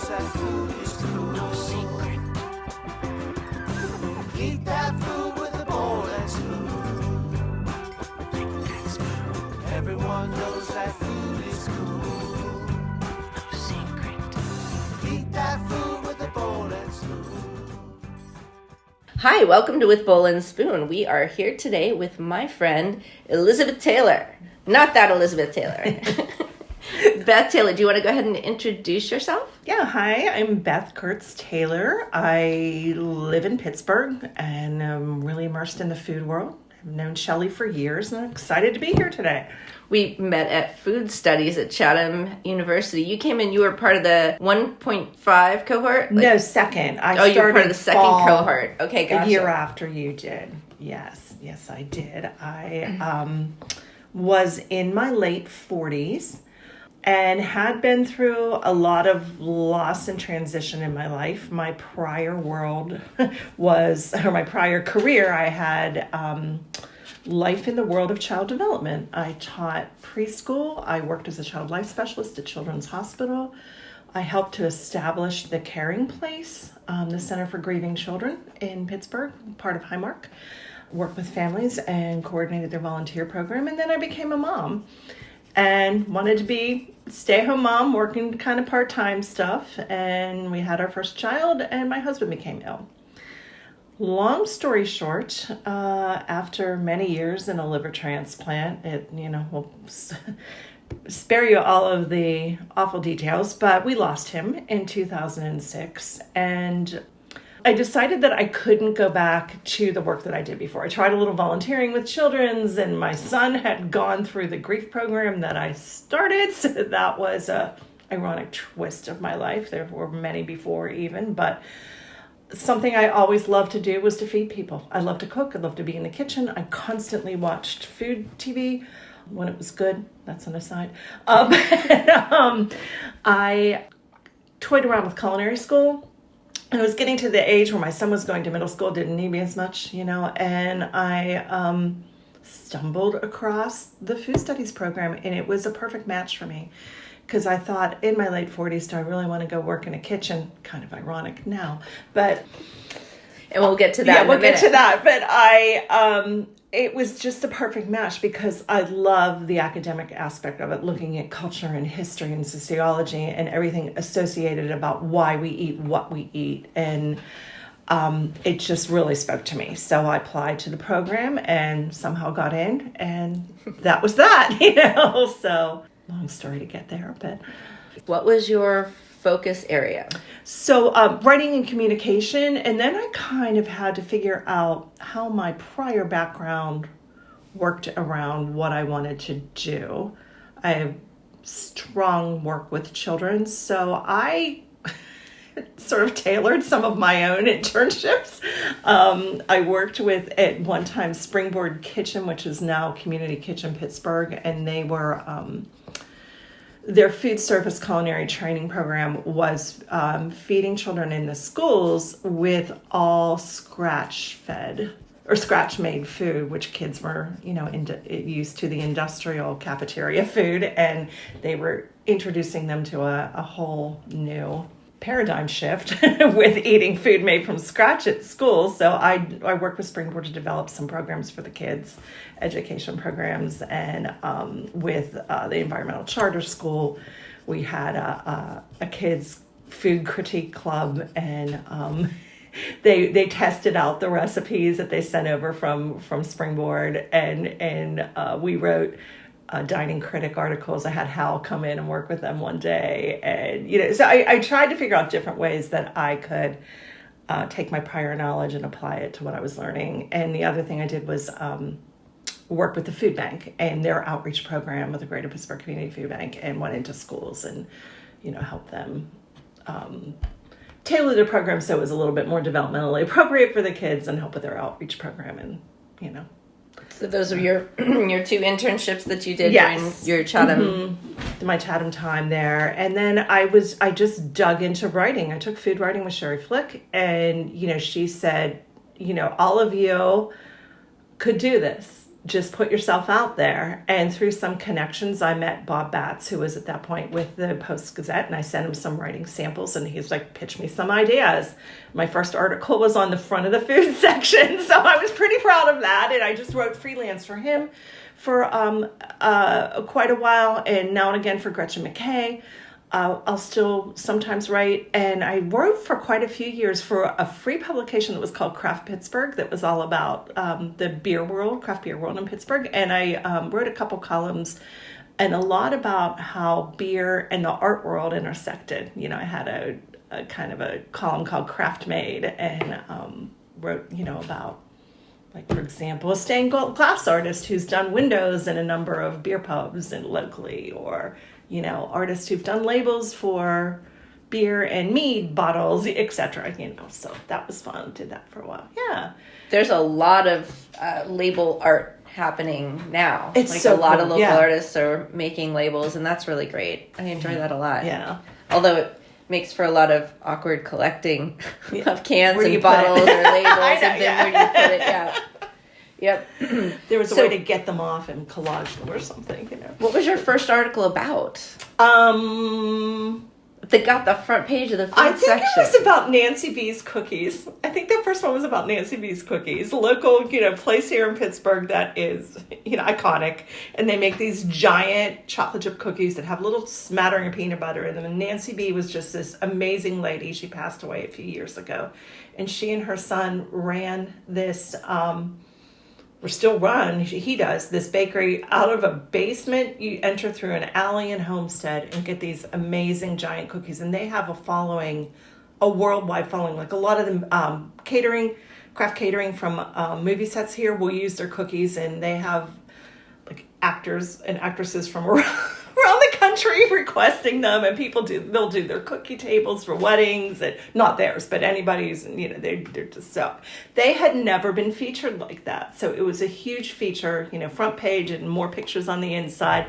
that food is cool. No secret. Eat that food with a bowl and spoon. Everyone knows that food is cool. No secret. Eat that food with a bowl and spoon. Hi, welcome to With Bowl and Spoon. We are here today with my friend Elizabeth Taylor. Not that Elizabeth Taylor. Beth Taylor, do you want to go ahead and introduce yourself? Yeah, hi, I'm Beth Kurtz Taylor. I live in Pittsburgh and I'm really immersed in the food world. I've known Shelley for years and I'm excited to be here today. We met at Food Studies at Chatham University. You came in, you were part of the 1.5 cohort? No, second. You were part of the second cohort. Okay, gotcha. A year after you did. Yes, I did. I was in my late 40s. And had been through a lot of loss and transition in my life. My prior my prior career, I had life in the world of child development. I taught preschool. I worked as a child life specialist at Children's Hospital. I helped to establish the Caring Place, the Center for Grieving Children in Pittsburgh, part of Highmark. Worked with families and coordinated their volunteer program. And then I became a mom. And wanted to be stay-at-home mom, working kind of part-time stuff. And we had our first child, and my husband became ill. Long story short, after many years in a liver transplant, we'll spare you all of the awful details, but we lost him in 2006. And I decided that I couldn't go back to the work that I did before. I tried a little volunteering with children's, and my son had gone through the grief program that I started. So that was a ironic twist of my life. There were many before even, but something I always loved to do was to feed people. I love to cook. I love to be in the kitchen. I constantly watched food TV when it was good. That's an aside. I toyed around with culinary school. I was getting to the age where my son was going to middle school, didn't need me as much, and I stumbled across the food studies program, and it was a perfect match for me because I thought in my late 40s, do I really want to go work in a kitchen? Kind of ironic now, but... And we'll get to that. Yeah, we'll get to that, but it was just a perfect match because I love the academic aspect of it, looking at culture and history and sociology and everything associated about why we eat what we eat. And it just really spoke to me. So I applied to the program and somehow got in, and that was that, So long story to get there, but... What was your focus area? So writing and communication, and then I kind of had to figure out how my prior background worked around what I wanted to do. I have strong work with children, so I sort of tailored some of my own internships. I worked with, at one time, Springboard Kitchen, which is now Community Kitchen Pittsburgh, and they were... Their food service culinary training program was feeding children in the schools with all scratch-fed or scratch-made food, which kids were, used to the industrial cafeteria food, and they were introducing them to a whole new paradigm shift with eating food made from scratch at school. So I worked with Springboard to develop some programs for the kids, education programs, and with the environmental charter school, we had a kids food critique club, and they tested out the recipes that they sent over from Springboard, and we wrote dining critic articles. I had Hal come in and work with them one day. And, so I tried to figure out different ways that I could take my prior knowledge and apply it to what I was learning. And the other thing I did was work with the food bank and their outreach program with the Greater Pittsburgh Community Food Bank, and went into schools and, help them tailor their program so it was a little bit more developmentally appropriate for the kids and help with their outreach program and, So those are your your two internships that you did Yes. during your Chatham. Mm-hmm. My Chatham time there. And then I just dug into writing. I took food writing with Sherry Flick, and, she said, all of you could do this. just put yourself out there. And through some connections, I met Bob Batts, who was at that point with the Post-Gazette, and I sent him some writing samples, and he's like, pitch me some ideas. My first article was on the front of the food section, so I was pretty proud of that, and I just wrote freelance for him for quite a while, and now and again for Gretchen McKay. I'll still sometimes write, and I wrote for quite a few years for a free publication that was called Craft Pittsburgh that was all about the beer world, craft beer world in Pittsburgh, and I wrote a couple columns and a lot about how beer and the art world intersected. You know, I had a kind of a column called Craft Made, and wrote, you know, about, like, for example, a stained glass artist who's done windows in a number of beer pubs and locally, or, you know, artists who've done labels for beer and mead bottles, etc. You know, so that was fun. Did that for a while. Yeah. There's a lot of label art happening now. It's like so a lot cool. of local Yeah. artists are making labels, and that's really great. I enjoy that a lot. Yeah. Although it makes for a lot of awkward collecting of cans Where do you and put it? bottles or labels, I know, and then yeah. where do you put it? Yeah. Yep. There was a So- way to get them off and collage them or something, you know. What was your first article about? That got the front page of the food I think section. it was about Nancy B's cookies. I think the first one was about Nancy B's cookies, a local, you know, place here in Pittsburgh that is, you know, iconic. And they make these giant chocolate chip cookies that have a little smattering of peanut butter in them. And Nancy B was just this amazing lady. She passed away a few years ago. And she and her son ran this, or still run, he does, this bakery out of a basement. You enter through an alley in Homestead and get these amazing giant cookies. And they have a following, a worldwide following. Like a lot of them, catering, craft catering from movie sets here will use their cookies. And they have like actors and actresses from around the country requesting them, and they'll do their cookie tables for weddings, and not theirs, but anybody's, you know, they're just so. They had never been featured like that. So it was a huge feature, you know, front page and more pictures on the inside.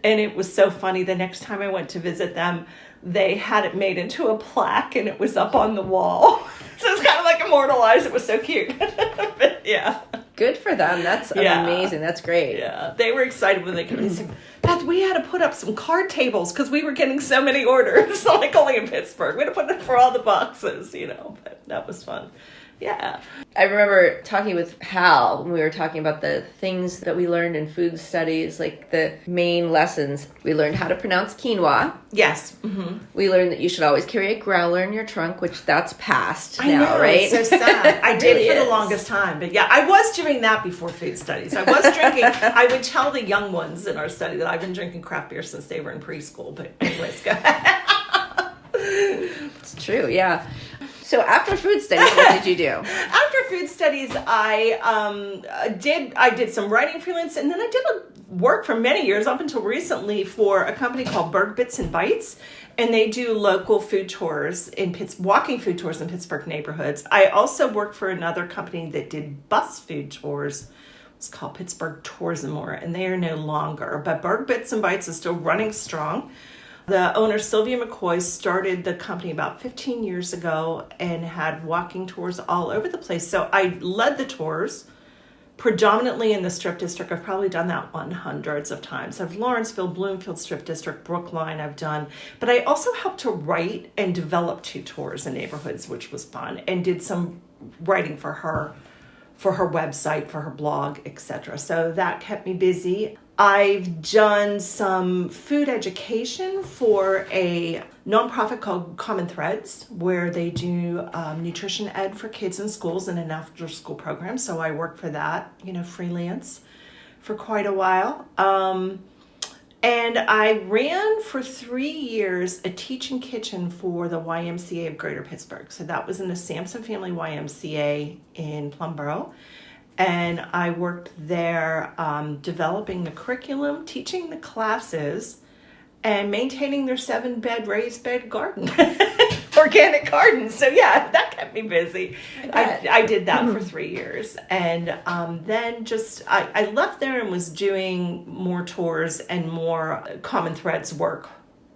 And it was so funny. The next time I went to visit them, they had it made into a plaque, and it was up on the wall. So it's kind of like immortalized. It was so cute. But yeah. Good for them. That's amazing. That's great. Yeah, they were excited when they came. They said, Beth, we had to put up some card tables because we were getting so many orders. Like only in Pittsburgh. We had to put it for all the boxes, you know. But that was fun. Yeah. I remember talking with Hal when we were talking about the things that we learned in food studies, like the main lessons. We learned how to pronounce quinoa. Yes. Mm-hmm. We learned that you should always carry a growler in your trunk, which that's past I now, know, right? it's so sad. I did Really for the is. longest time. But yeah, I was doing that before food studies. I was drinking. I would tell the young ones in our study that I've been drinking craft beer since they were in preschool. But anyways, go ahead. It's true, yeah. So after food studies, what did you do? After food studies, I did some writing freelance, and then I did work for many years, up until recently, for a company called Berg Bits and Bites, and they do local food tours walking food tours in Pittsburgh neighborhoods. I also worked for another company that did bus food tours. It's called Pittsburgh Tours and More, and they are no longer. But Berg Bits and Bites is still running strong. The owner, Sylvia McCoy, started the company about 15 years ago and had walking tours all over the place. So I led the tours predominantly in the Strip District. I've probably done that one hundreds of times. I've Lawrenceville, Bloomfield Strip District, Brookline I've done. But I also helped to write and develop 2 tours in neighborhoods, which was fun, and did some writing for her website, for her blog, etc. So that kept me busy. I've done some food education for a nonprofit called Common Threads, where they do nutrition ed for kids in schools and an after-school program. So I worked for that, you know, freelance for quite a while. And I ran for 3 years a teaching kitchen for the YMCA of Greater Pittsburgh. So that was in the Sampson Family YMCA in Plumboro. And I worked there developing the curriculum, teaching the classes, and maintaining their 7-bed raised bed garden, organic garden. So yeah, that kept me busy. I did that for 3 years. And then I left there and was doing more tours and more Common Threads work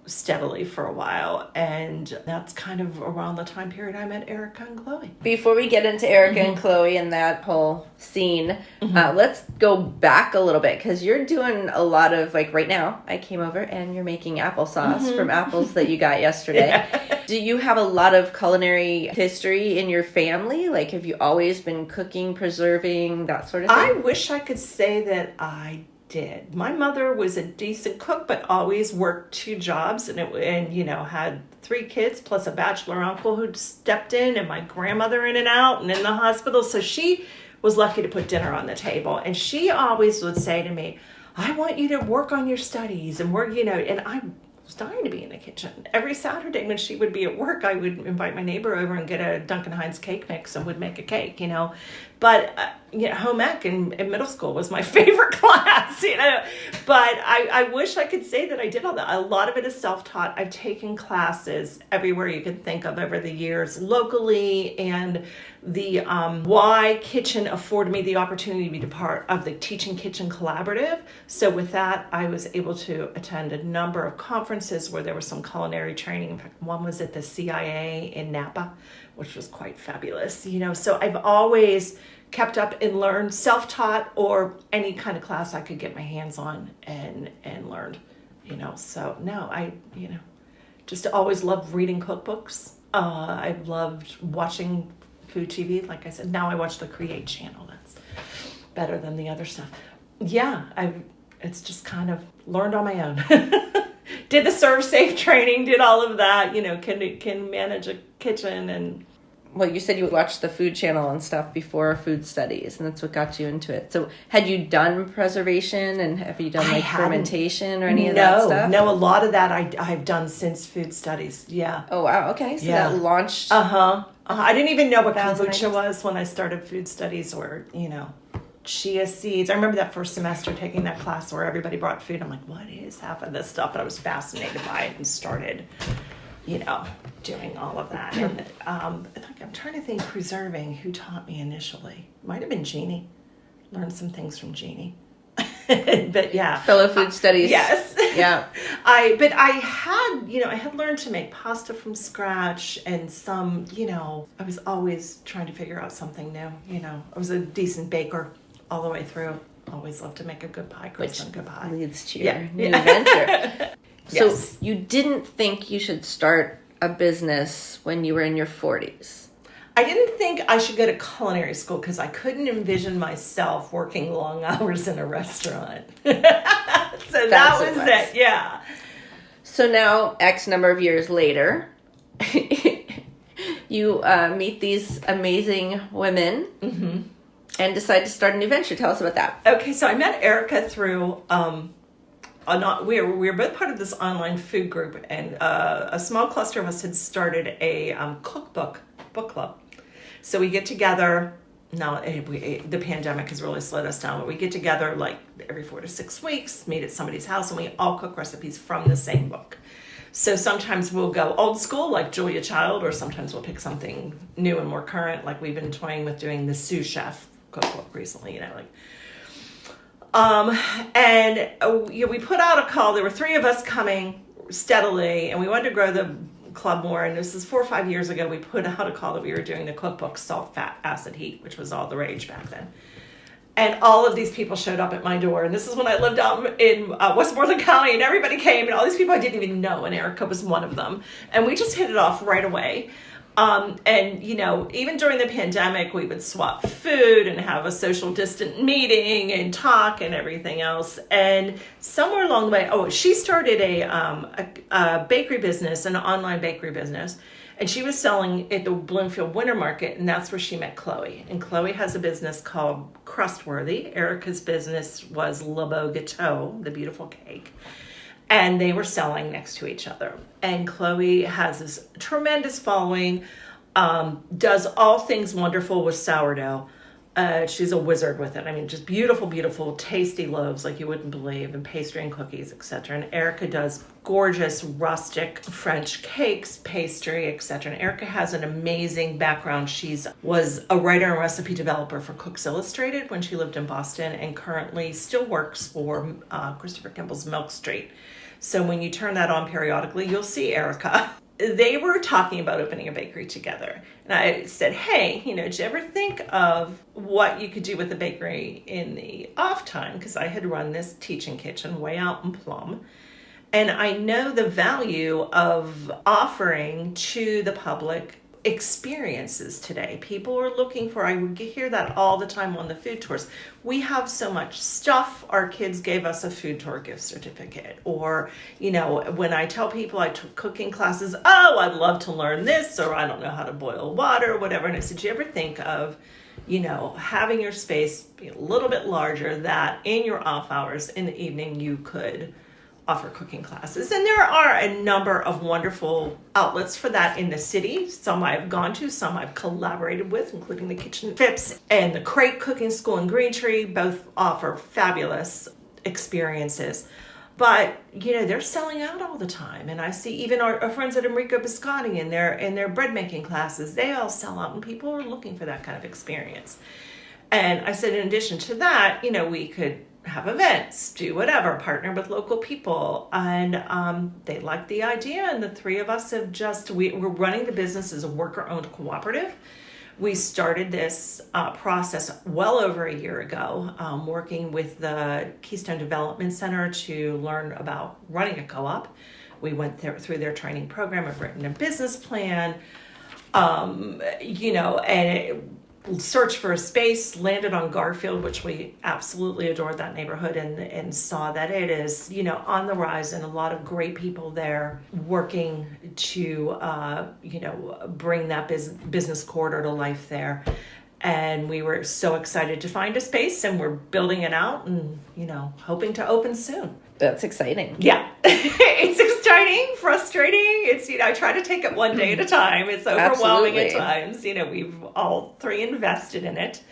steadily for a while. And that's kind of around the time period I met Erica and Chloe. Before we get into Erica and Chloe and that whole scene, let's go back a little bit, because you're doing a lot of, like right now, I came over and you're making applesauce from apples that you got yesterday. Yeah. Do you have a lot of culinary history in your family? Like, have you always been cooking, preserving, that sort of thing? I wish I could say that I did. My mother was a decent cook, but always worked 2 jobs, and had 3 kids plus a bachelor uncle who stepped in, and my grandmother in and out and in the hospital. So she was lucky to put dinner on the table. And she always would say to me, I want you to work on your studies and work, and I was dying to be in the kitchen. Every Saturday when she would be at work, I would invite my neighbor over and get a Duncan Hines cake mix and would make a cake, But home ec in middle school was my favorite class, But I wish I could say that I did all that. A lot of it is self-taught. I've taken classes everywhere you can think of over the years, locally, and the Y Kitchen afforded me the opportunity to be part of the Teaching Kitchen Cooperative. So with that, I was able to attend a number of conferences where there was some culinary training. In fact, one was at the CIA in Napa, which was quite fabulous, So I've always kept up and learned, self-taught, or any kind of class I could get my hands on and learned, So no, I, just always loved reading cookbooks. I loved watching food TV. Like I said, now I watch the Create channel. That's better than the other stuff. Yeah, it's just kind of learned on my own. Did the Serve Safe training, did all of that, can manage a kitchen. And well, you said you watched the food channel and stuff before food studies, and that's what got you into it. So had you done preservation, and have you done fermentation or any of that stuff? No, a lot of that I've done since food studies. Yeah. Oh, wow. Okay. So that launched. I didn't even know what kombucha was when I started food studies, or, chia seeds. I remember that first semester taking that class where everybody brought food. I'm like, what is half of this stuff? But I was fascinated by it and started, doing all of that. And I'm trying to think, preserving, who taught me initially? Might have been Jeannie. Learned some things from Jeannie. But yeah. Fellow food studies. Yes. Yeah. I had learned to make pasta from scratch, and some, I was always trying to figure out something new. I was a decent baker all the way through. Always loved to make a good pie, which a good pie. Leads to your new venture. So Yes. You didn't think you should start a business when you were in your 40s? I didn't think I should go to culinary school because I couldn't envision myself working long hours in a restaurant. So that was it. Yeah. So now, X number of years later, you meet these amazing women and decide to start a new venture. Tell us about that. Okay, so I met Erica through... we were both part of this online food group, and a small cluster of us had started a cookbook book club. So we get together. Now the pandemic has really slowed us down, but we get together like every 4 to 6 weeks, meet at somebody's house, and we all cook recipes from the same book. So sometimes we'll go old school, like Julia Child, or sometimes we'll pick something new and more current, like we've been toying with doing the sous chef cookbook recently. We put out a call. There were 3 of us coming steadily, and we wanted to grow the club more. And this is 4 or 5 years ago. We put out a call that we were doing the cookbook Salt, Fat, Acid, Heat, which was all the rage back then. And all of these people showed up at my door. And this is when I lived out in Westmoreland County, and everybody came, and all these people I didn't even know, and Erica was one of them. And we just hit it off right away. Even during the pandemic, we would swap food and have a social distant meeting and talk and everything else. And somewhere along the way, she started a bakery business, an online bakery business. And she was selling at the Bloomfield Winter Market, and that's where she met Chloe. And Chloe has a business called Crustworthy. Erica's business was Le Beau Gâteau, the beautiful cake. And they were selling next to each other. And Chloe has this tremendous following, does all things wonderful with sourdough. She's a wizard with it. I mean, just beautiful, beautiful, tasty loaves like you wouldn't believe, and pastry and cookies, etc. And Erica does gorgeous, rustic French cakes, pastry, etc. And Erica has an amazing background. She was a writer and recipe developer for Cooks Illustrated when she lived in Boston, and currently still works for Christopher Kimball's Milk Street. So when you turn that on periodically, you'll see Erica. They were talking about opening a bakery together. And I said, hey, did you ever think of what you could do with the bakery in the off time? Because I had run this teaching kitchen way out in Plum. And I know the value of offering to the public experiences today. People are looking for, I would hear that all the time on the food tours. We have so much stuff. Our kids gave us a food tour gift certificate. Or, when I tell people I took cooking classes, oh, I'd love to learn this, or I don't know how to boil water, or whatever. And I said, do you ever think of, having your space be a little bit larger, that in your off hours in the evening you could offer cooking classes? And there are a number of wonderful outlets for that in the city. Some I've gone to, some I've collaborated with, including the Kitchen Tips and the Crate Cooking School in Green Tree. Both offer fabulous experiences. But, they're selling out all the time. And I see even our friends at Enrico Biscotti in their bread making classes, they all sell out, and people are looking for that kind of experience. And I said, in addition to that, we could have events, do whatever, partner with local people. And they liked the idea. And the three of us have we're running the business as a worker-owned cooperative. We started this process well over a year ago, working with the Keystone Development Center to learn about running a co-op. We went through their training program. I've written a business plan, and searched for a space, landed on Garfield, which we absolutely adored that neighborhood, and saw that it is, on the rise, and a lot of great people there working to, bring that business corridor to life there. And we were so excited to find a space, and we're building it out and, hoping to open soon. That's exciting. Yeah. It's exciting, frustrating. It's, I try to take it one day at a time. It's overwhelming Absolutely. at times. We've all three invested in it.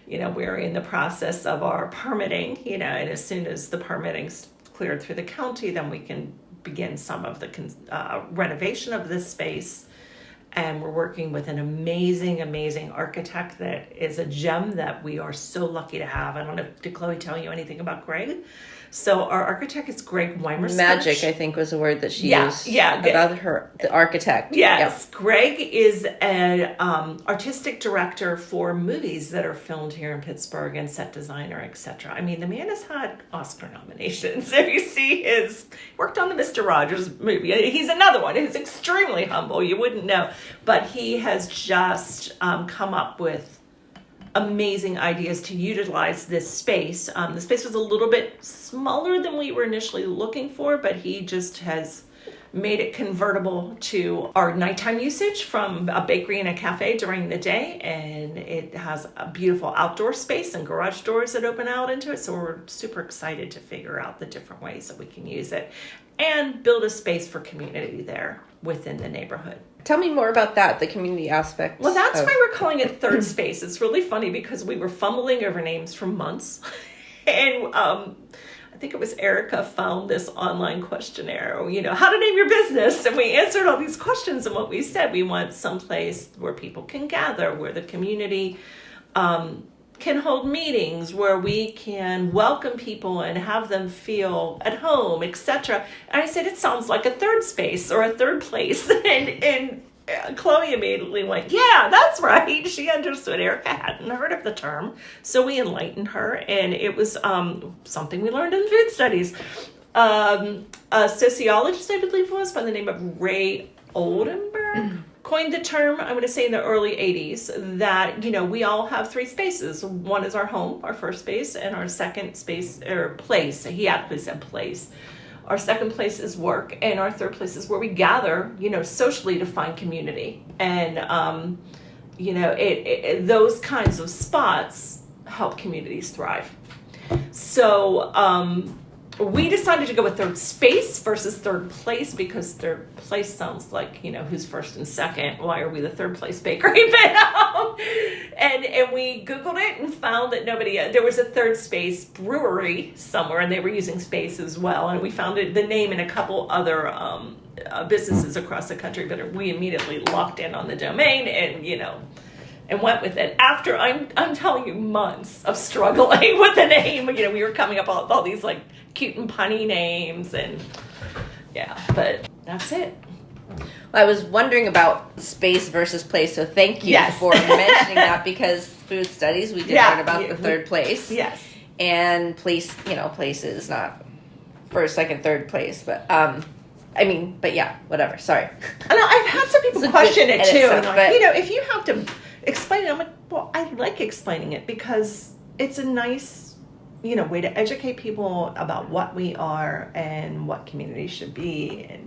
We're in the process of our permitting, and as soon as the permitting's cleared through the county, then we can begin some of the renovation of this space. And we're working with an amazing, amazing architect that is a gem that we are so lucky to have. I don't know, did Chloe tell you anything about Greg? So our architect is Greg Weimer. Magic, I think, was the word that she used. Yeah. About the architect. Yes. Yep. Greg is an artistic director for movies that are filmed here in Pittsburgh, and set designer, etc. I mean, the man has had Oscar nominations. If you see worked on the Mr. Rogers movie. He's another one. He's extremely humble. You wouldn't know. But he has just come up with amazing ideas to utilize this space. The space was a little bit smaller than we were initially looking for, but he just has made it convertible to our nighttime usage from a bakery and a cafe during the day. And it has a beautiful outdoor space and garage doors that open out into it. So we're super excited to figure out the different ways that we can use it and build a space for community there within the neighborhood. Tell me more about that, the community aspect. Well, that's why we're calling it Third Space. It's really funny because we were fumbling over names for months. And I think it was Erica found this online questionnaire, how to name your business. And we answered all these questions. And what we said, we want someplace where people can gather, where the community can hold meetings, where we can welcome people and have them feel at home, etc. And I said, it sounds like a third space or a third place. And Chloe immediately went, yeah, that's right. She understood. Erica hadn't heard of the term. So we enlightened her, and it was something we learned in food studies. A sociologist, I believe it was, by the name of Ray Oldenburg, coined the term, I'm going to say in the early 80s, that, we all have three spaces. One is our home, our first space, and our second space, or place. He actually said place. Our second place is work, and our third place is where we gather, socially to find community. And, those kinds of spots help communities thrive. So, we decided to go with third space versus third place because third place sounds like, who's first and second? Why are we the third place bakery? But, and we Googled it and found that there was a third space brewery somewhere, and they were using space as well. And we found the name in a couple other businesses across the country, but we immediately locked in on the domain and went with it. After, I'm telling you, months of struggling with the name. We were coming up with all these cute and punny names, and Yeah, but that's it. I was wondering about space versus place, so thank you Yes. for mentioning that, because food studies, we did learn about the third place. Yes. And place, place is not first, second, third place, but but yeah, whatever. Sorry. And I've had some people It's a question good it edit too. stuff, And like, but- if you have to explain it, I'm like, well, I like explaining it because it's a nice, way to educate people about what we are and what community should be and,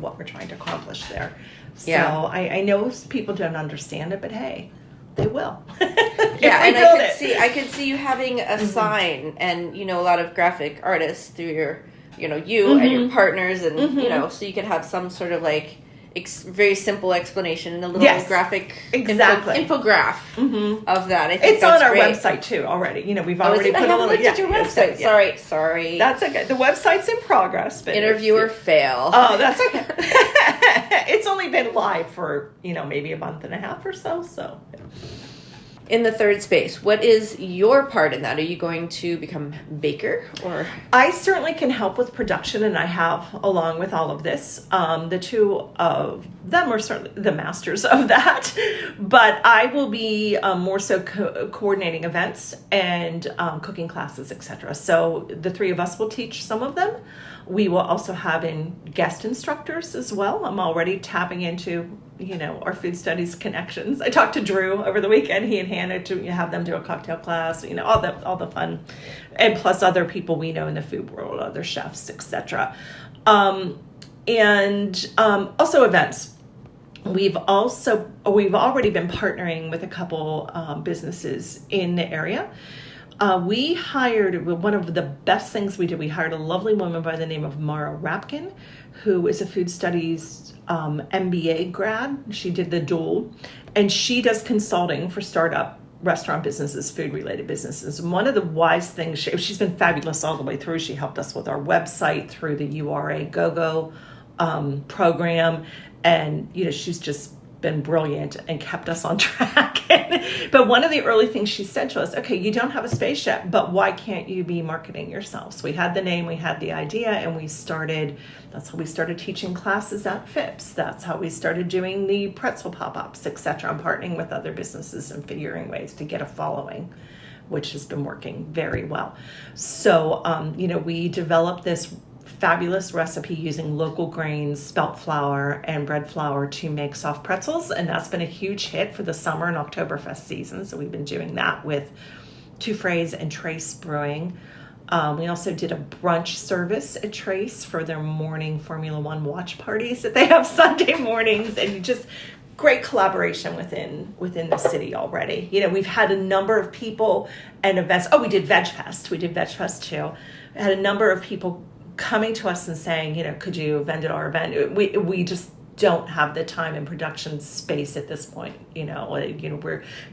what we're trying to accomplish there. So Yeah. I know people don't understand it, but hey, they will. Yeah, If we and build I could see you having a sign, and a lot of graphic artists through your, and your partners, and so you could have some sort of like very simple explanation and a little Yes. graphic Exactly. infograph of that. I think It's on that's our great. website too already. We've Oh, is already it? I put a haven't little. looked at your website. Yeah. Sorry. That's okay. The website's in progress, but Interviewer fail. Oh, that's okay. It's only been live for, maybe a month and a half or so. So, In the third space, what is your part in that? Are you going to become baker, or? I certainly can help with production, and I have, along with all of this. The two of them are certainly the masters of that. But I will be more so coordinating events and cooking classes, etc. So the three of us will teach some of them. We will also have in guest instructors as well. I'm already tapping into, our food studies connections. I talked to Drew over the weekend. He and Hannah to have them do a cocktail class. All the fun, and plus other people we know in the food world, other chefs, etc. And also events. We've already been partnering with a couple businesses in the area. We hired, one of the best things we did, we hired a lovely woman by the name of Mara Rapkin, who is a food studies MBA grad. She did the dual, and she does consulting for startup restaurant businesses, food-related businesses. And one of the wise things, she's been fabulous all the way through. She helped us with our website through the URA GoGo program. And, she's just been brilliant and kept us on track. But one of the early things she said to us, okay, you don't have a space yet, but why can't you be marketing yourselves? We had the name, we had the idea, and that's how we started teaching classes at FIPS. That's how we started doing the pretzel pop-ups, etc. I'm partnering with other businesses and figuring ways to get a following, which has been working very well. So, we developed this fabulous recipe using local grains, spelt flour, and bread flour to make soft pretzels, and that's been a huge hit for the summer and Oktoberfest season. So we've been doing that with Two Phrase and Trace Brewing. We also did a brunch service at Trace for their morning Formula One watch parties that they have Sunday mornings, and just great collaboration within the city already. We've had a number of people and events. Oh, we did Veg Fest. We did Veg Fest too. We had a number of people coming to us and saying, could you vend at our event? We just don't have the time and production space at this point.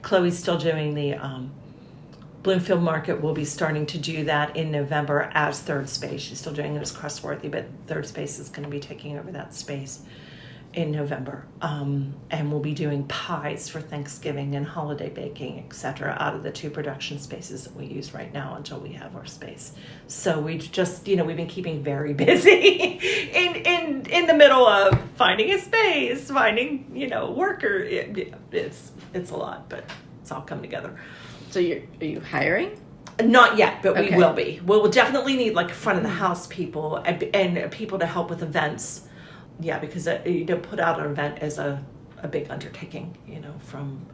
Chloe's still doing the Bloomfield Market. We'll be starting to do that in November as third space. She's still doing it as Crustworthy, but third space is going to be taking over that space in November. And we'll be doing pies for Thanksgiving and holiday baking, etc., out of the two production spaces that we use right now until we have our space. So we've just, we've been keeping very busy in the middle of finding a space, finding, worker. It's a lot, but it's all come together. So are you hiring? Not yet, but Okay. we will be. We'll definitely need like front of the house people and people to help with events. Yeah, because put out an event is a big undertaking, from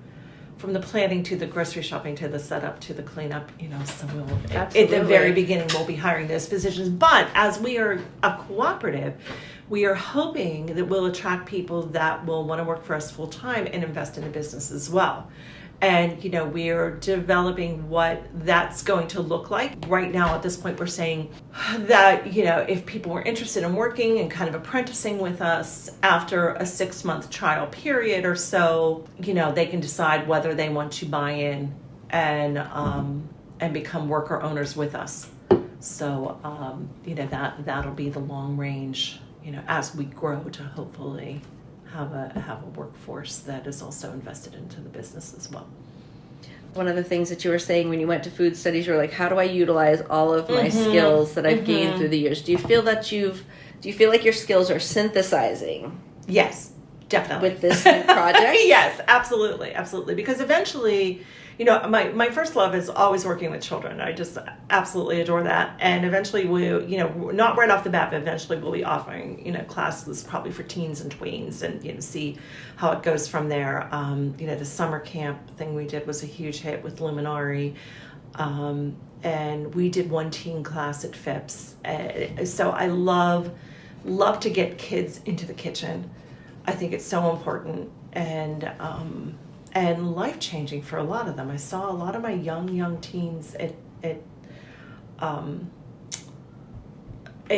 the planning to the grocery shopping to the setup to the cleanup, so at the very beginning we'll be hiring those positions. But as we are a cooperative, we are hoping that we'll attract people that will want to work for us full time and invest in the business as well. And, we are developing what that's going to look like. Right now, at this point, we're saying that, if people were interested in working and kind of apprenticing with us after a 6-month trial period or so, they can decide whether they want to buy in and become worker owners with us. So, that'll be the long range, as we grow to hopefully have a workforce that is also invested into the business as well. One of the things that you were saying when you went to food studies, you were like, how do I utilize all of my skills that I've gained through the years? Do you feel that you've Do you feel like your skills are synthesizing Yes, definitely. with this new project? Yes, absolutely, absolutely. Because eventually, my first love is always working with children. I just absolutely adore that. And eventually not right off the bat, but eventually we'll be offering, classes probably for teens and tweens and, see how it goes from there. The summer camp thing we did was a huge hit with Luminary. And we did one teen class at Phipps. So I love to get kids into the kitchen. I think it's so important and life-changing for a lot of them. I saw a lot of my young teens at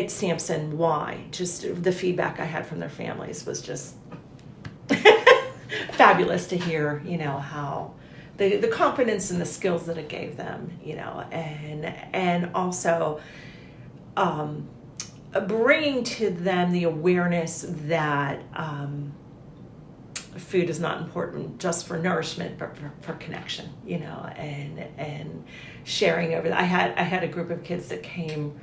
Sampson. Why? Just the feedback I had from their families was just fabulous to hear, how the confidence and the skills that it gave them, and also bringing to them the awareness that food is not important just for nourishment, but for connection, and sharing over that. I had a group of kids that came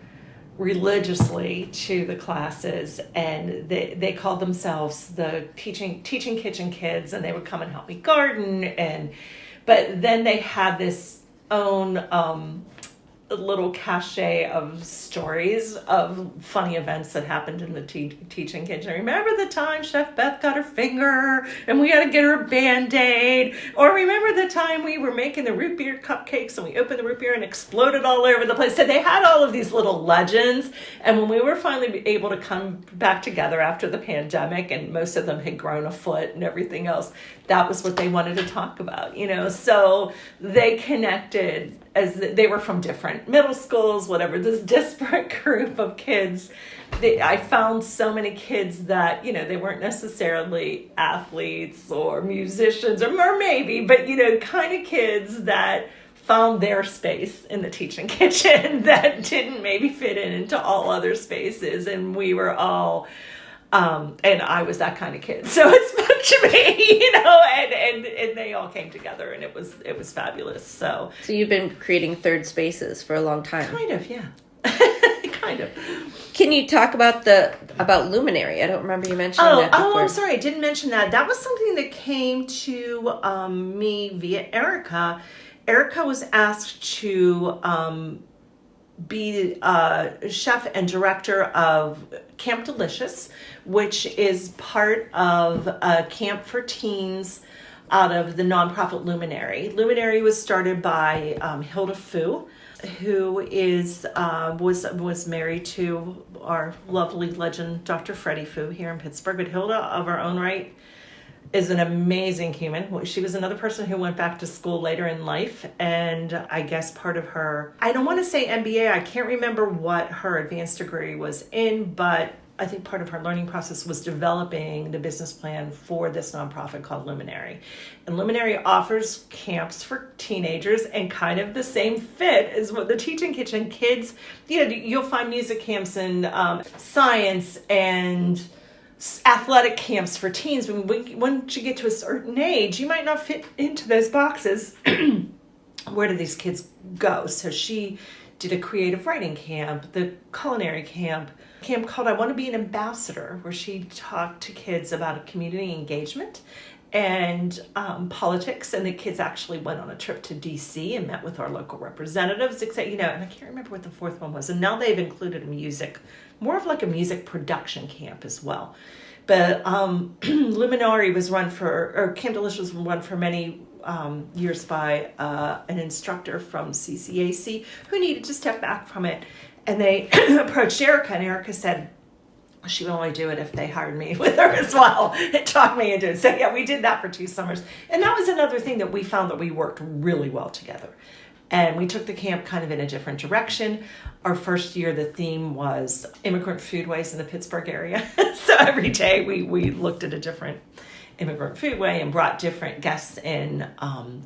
religiously to the classes, and they called themselves the teaching kitchen kids, and they would come and help me garden, but then they had this own little cachet of stories of funny events that happened in the teaching kitchen. Remember the time Chef Beth got her finger and we had to get her a Band-Aid? Or remember the time we were making the root beer cupcakes and we opened the root beer and exploded all over the place? So they had all of these little legends. And when we were finally able to come back together after the pandemic and most of them had grown a foot and everything else, that was what they wanted to talk about, So they connected as they were from different middle schools, whatever, this disparate group of kids. I found so many kids that, they weren't necessarily athletes or musicians or maybe, but, kind of kids that found their space in the teaching kitchen that didn't maybe fit into all other spaces. And we were all, and I was that kind of kid. So it spoke to me, and they all came together and it was fabulous. So you've been creating third spaces for a long time. Kind of, yeah. Kind of. Can you talk about Luminary? I don't remember you mentioning that before. Oh, I'm sorry. I didn't mention that. That was something that came to me via Erica. Erica was asked to be chef and director of Camp Delicious, which is part of a camp for teens out of the nonprofit Luminary. Luminary was started by Hilda Fu, who was married to our lovely legend Dr. Freddie Fu here in Pittsburgh. But Hilda, of her own right, is an amazing human. She was another person who went back to school later in life, and I guess part of her, I don't want to say MBA, I can't remember what her advanced degree was in, but I think part of her learning process was developing the business plan for this nonprofit called Luminary. And Luminary offers camps for teenagers and kind of the same fit as what the Teaching Kitchen kids, you'll find music camps and science and athletic camps for teens. Once you get to a certain age, you might not fit into those boxes. Where do these kids go? So she did a creative writing camp, the culinary camp called I Want to Be an Ambassador, where she talked to kids about community engagement and politics. And the kids actually went on a trip to DC and met with our local representatives, except, and I can't remember what the fourth one was. And now they've included music, more of like a music production camp as well. But Luminary was Camp Delicious was run for many years by an instructor from CCAC who needed to step back from it. And they approached Erica, and Erica said she would only do it if they hired me with her as well. It talked me into it. So yeah, we did that for 2 summers. And that was another thing that we found that we worked really well together. And we took the camp kind of in a different direction. Our first year, the theme was immigrant foodways in the Pittsburgh area. So every day we looked at a different immigrant foodway and brought different guests in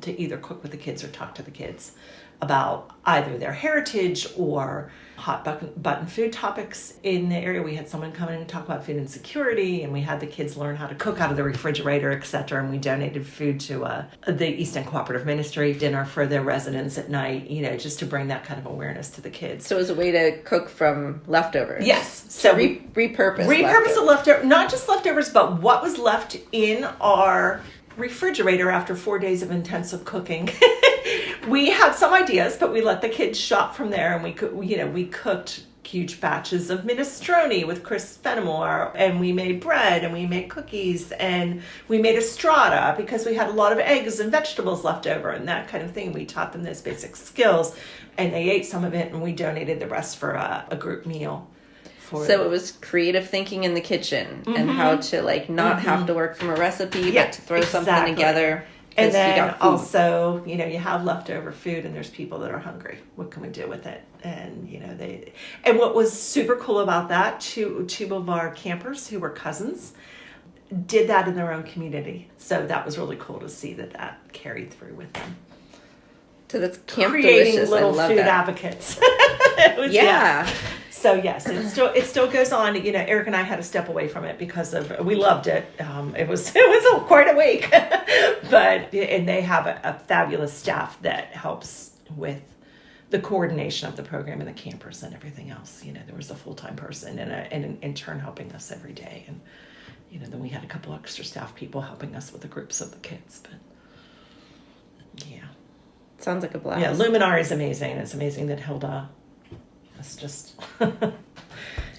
to either cook with the kids or talk to the kids about either their heritage or hot button food topics in the area. We had someone come in and talk about food insecurity, and we had the kids learn how to cook out of the refrigerator, etc. And we donated food to the East End Cooperative Ministry dinner for their residents at night, just to bring that kind of awareness to the kids. So it was a way to cook from leftovers. Yes. So repurpose the leftovers, not just leftovers, but what was left in our refrigerator after 4 days of intensive cooking. We had some ideas, but we let the kids shop from there, and we cooked huge batches of minestrone with Chris Fenimore, and we made bread, and we made cookies, and we made a strata because we had a lot of eggs and vegetables left over and that kind of thing. We taught them those basic skills, and they ate some of it, and we donated the rest for a group meal. So it was creative thinking in the kitchen and how to not have to work from a recipe, but to throw something together. And then also, you have leftover food and there's people that are hungry. What can we do with it? And, and what was super cool about that, two of our campers who were cousins did that in their own community. So that was really cool to see that carried through with them. So that's Camp Creating Delicious. little I love food that. Advocates. Yeah. So yes, it still goes on. Eric and I had to step away from it because we loved it. It was quite a week, and they have a fabulous staff that helps with the coordination of the program and the campers and everything else. There was a full-time person and an intern helping us every day, and then we had a couple extra staff people helping us with the groups of the kids. But yeah, sounds like a blast. Yeah, Luminar is amazing. It's amazing that Hilda. It's just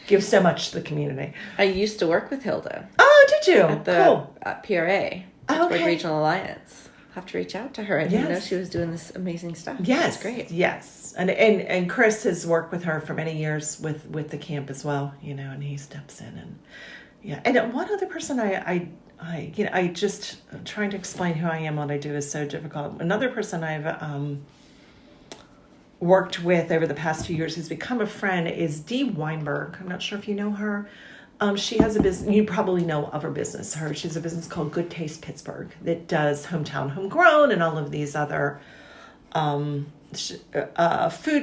gives so much to the community. I used to work with Hilda. Oh, did you? At the cool. PRA, Pittsburgh Regional Alliance. I'll have to reach out to her. I didn't know she was doing this amazing stuff. Yes, that's great. Yes, and Chris has worked with her for many years with the camp as well. And he steps in and one other person I just trying to explain who I am, what I do is so difficult. Another person I've worked with over the past 2 years who's become a friend is Dee Weinberg. I'm not sure if you know her. She has a business, you probably know of her business. She has a business called Good Taste Pittsburgh that does hometown homegrown and all of these other food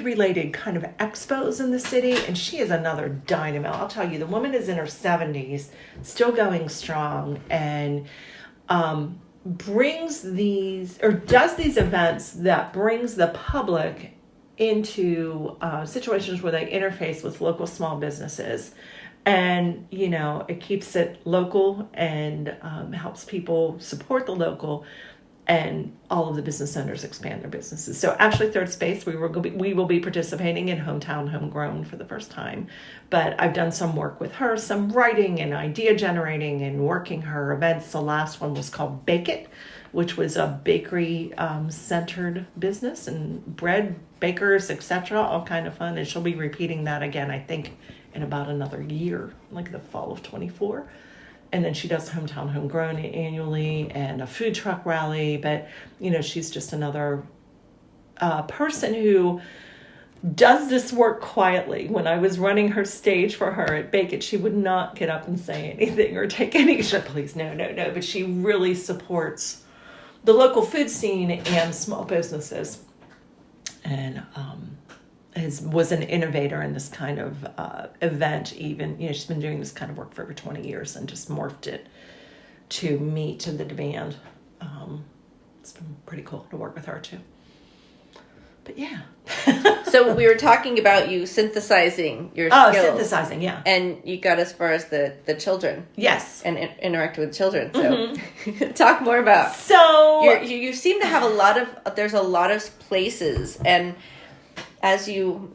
related kind of expos in the city. And she is another dynamo. I'll tell you, the woman is in her 70s, still going strong, and does these events that brings the public into situations where they interface with local small businesses. And, it keeps it local and helps people support the local, and all of the business owners expand their businesses. So actually, Third Space, we will be participating in Hometown Homegrown for the first time. But I've done some work with her, some writing and idea generating and working her events. The last one was called Bake It, which was a bakery centered business, and bread, bakers, etc. All kind of fun. And she'll be repeating that again, I think, in about another year, like the fall of 24. And then she does Hometown Homegrown annually and a food truck rally. But, she's just another person who does this work quietly. When I was running her stage for her at Bake It, she would not get up and say anything or take any, please, no. But she really supports the local food scene and small businesses. And was an innovator in this kind of event. Even she's been doing this kind of work for over 20 years and just morphed it to meet the demand. It's been pretty cool to work with her too. But yeah. So we were talking about you synthesizing your skills. Oh, synthesizing, yeah. And you got as far as the children. Yes. And interacted with children. So talk more about. So you seem to have there's a lot of places, and as you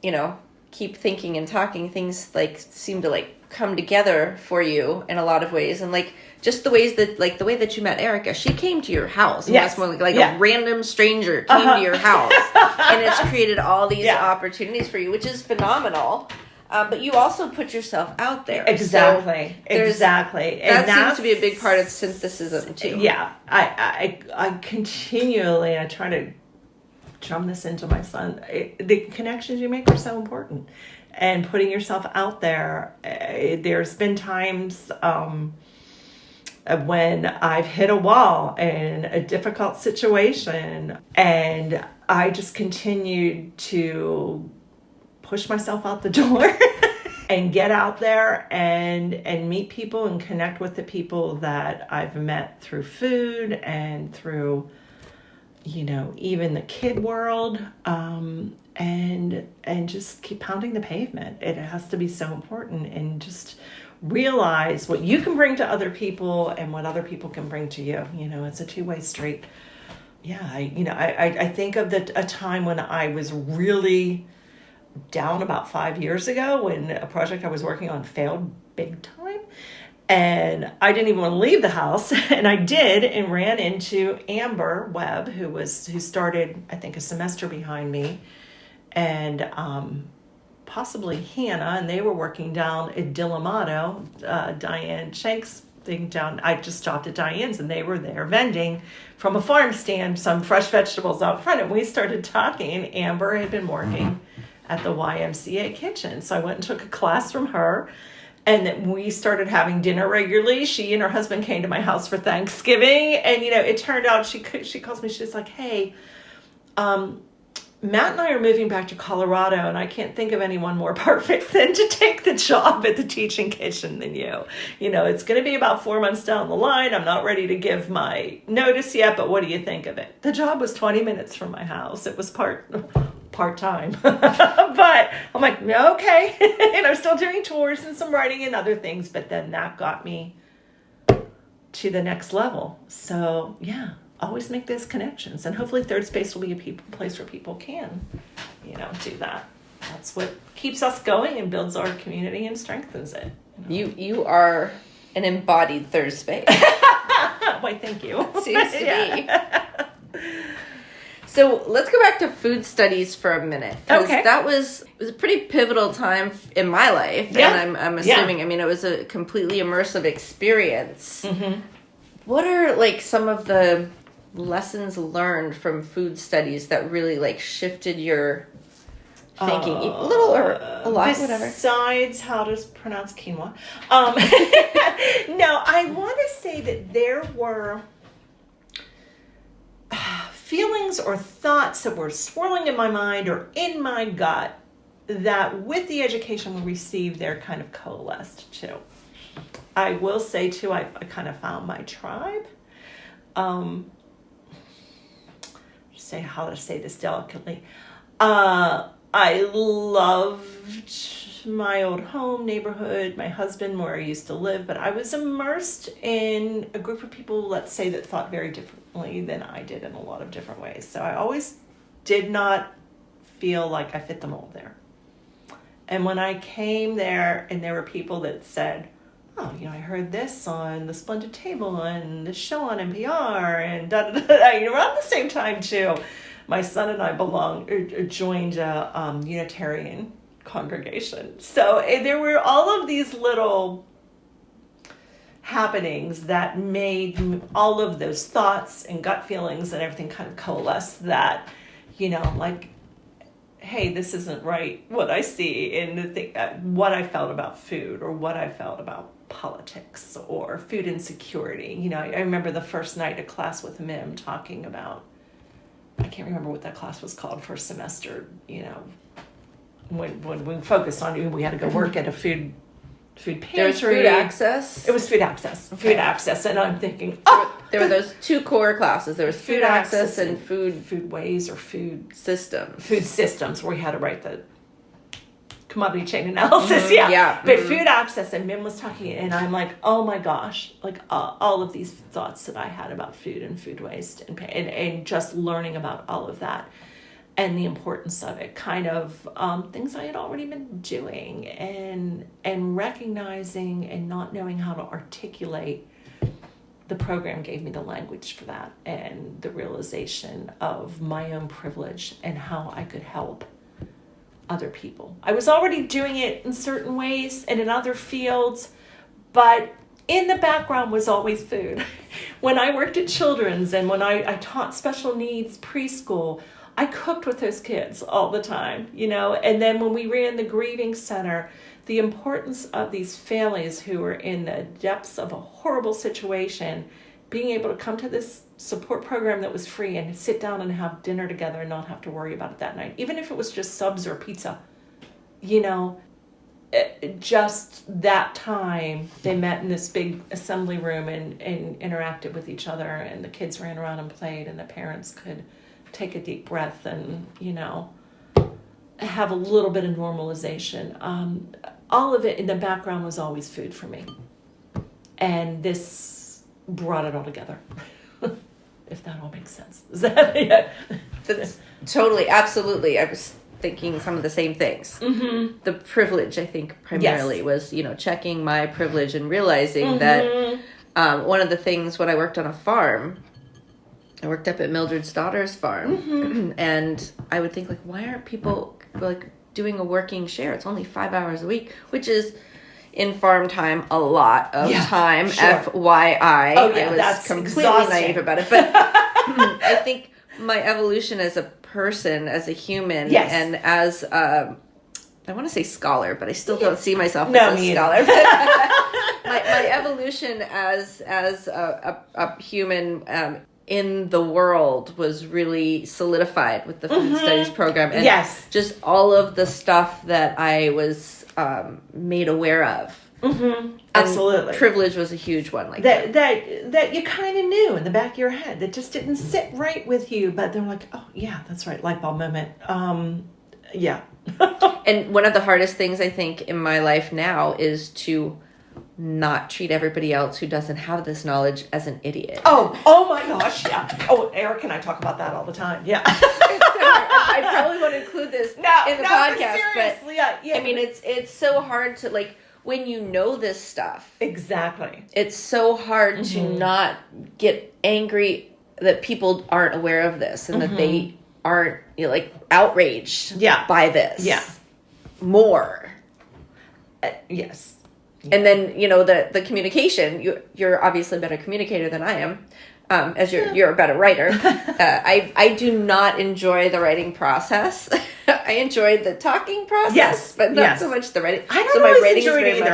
keep thinking and talking, things seem to come together for you in a lot of ways, and just the ways that the way that you met Erica, she came to your house. Yes. More a random stranger came to your house, and it's created all these opportunities for you, which is phenomenal. But you also put yourself out there. Exactly. So exactly. And that seems to be a big part of synthesis too. Yeah. I continually, I try to drum this into my son. The connections you make are so important, and putting yourself out there. There's been times when I've hit a wall in a difficult situation, and I just continued to push myself out the door and get out there and meet people and connect with the people that I've met through food and through, even the kid world, and just keep pounding the pavement. It has to be so important, and just realize what you can bring to other people and what other people can bring to you. It's a two-way street. Yeah, I think of a time when I was really down about 5 years ago, when a project I was working on failed big time, and I didn't even want to leave the house, and I did, and ran into Amber Webb, who started, I think, a semester behind me, and possibly Hannah, and they were working down at Dilamato, Diane Shank's thing down. I just stopped at Diane's, and they were there vending from a farm stand some fresh vegetables out front, and we started talking. Amber had been working at the YMCA kitchen, so I went and took a class from her, and then we started having dinner regularly. She and her husband came to my house for Thanksgiving, and it turned out she calls me, she's like, hey, Matt and I are moving back to Colorado, and I can't think of anyone more perfect than to take the job at the teaching kitchen than you. It's going to be about 4 months down the line. I'm not ready to give my notice yet, but what do you think of it? The job was 20 minutes from my house. It was part-time. But I'm like, okay. And I'm still doing tours and some writing and other things, but then that got me to the next level. So, yeah. Always make those connections, and hopefully Third Space will be a place where people can, do that. That's what keeps us going and builds our community and strengthens it. You are an embodied Third Space. Why, thank you. Seems to be. So let's go back to food studies for a minute. Okay. It was a pretty pivotal time in my life, yeah. And I'm assuming, it was a completely immersive experience. Mm-hmm. What are some of the lessons learned from food studies that really shifted your thinking, a little or a lot, whatever? Besides how to pronounce quinoa. No, I want to say that there were feelings or thoughts that were swirling in my mind or in my gut that with the education we received, they're kind of coalesced too. I will say too, I kind of found my tribe. How to say this delicately. I loved my old home, neighborhood, my husband, where I used to live, but I was immersed in a group of people, let's say, that thought very differently than I did in a lot of different ways. So I always did not feel like I fit the mold there. And when I came there and there were people that said, oh, I heard this on The Splendid Table and this show on NPR and around the same time too. My son and I joined a Unitarian congregation. So there were all of these little happenings that made all of those thoughts and gut feelings and everything kind of coalesce that, hey, this isn't right, what I see, and what I felt about food or what I felt about politics or food insecurity. I remember the first night of class with Mim talking about, I can't remember what that class was called, first semester, when we focused on, we had to go work at a food pantry. There was food access? It was food access. Okay. Food access, and I'm thinking, there were those two core classes. There was food access and food ways or food systems. Food systems, where we had to write the commodity chain analysis. Mm-hmm. Yeah. But food access, and Mim was talking, and I'm like, oh my gosh, all of these thoughts that I had about food and food waste and just learning about all of that and the importance of it, kind of things I had already been doing and recognizing and not knowing how to articulate. The program gave me the language for that and the realization of my own privilege and how I could help other people. I was already doing it in certain ways and in other fields, but in the background was always food. When I worked at Children's and when I taught special needs preschool, I cooked with those kids all the time, and then when we ran the grieving center, the importance of these families who were in the depths of a horrible situation, being able to come to this support program that was free and sit down and have dinner together and not have to worry about it that night, even if it was just subs or pizza, just that time they met in this big assembly room and interacted with each other, and the kids ran around and played, and the parents could take a deep breath and, have a little bit of normalization. All of it in the background was always food for me. And this brought it all together. If that all makes sense. Is that it? That's totally, absolutely. I was thinking some of the same things. Mm-hmm. The privilege, I think, primarily was, checking my privilege and realizing that one of the things when I worked on a farm, I worked up at Mildred's daughter's farm, and I would think, why aren't people, doing a working share? It's only 5 hours a week, which is, in farm time, a lot of time, sure. FYI. Oh, yeah, I was that's completely exhausting. naive about it, but I think my evolution as a person, as a human, and as I want to say scholar, but I still don't see myself as a scholar. my evolution as a human in the world was really solidified with the food studies program, and just all of the stuff that I was made aware of. Absolutely. Privilege was a huge one that you kind of knew in the back of your head, that just didn't sit right with you, but they're like, oh yeah, that's right, light bulb moment. And one of the hardest things I think in my life now is to not treat everybody else who doesn't have this knowledge as an idiot. Oh my gosh, yeah. Oh, Eric and I talk about that all the time. Yeah. I probably want to include this in the podcast, but yeah. I mean, it's so hard to, when you know this stuff. Exactly. It's so hard to not get angry that people aren't aware of this and that they aren't outraged by this. Yeah. More. Yes. And then, the communication, you're obviously a better communicator than I am, as you're a better writer. I do not enjoy the writing process. I enjoy the talking process, but not so much the writing. I don't always enjoy it either.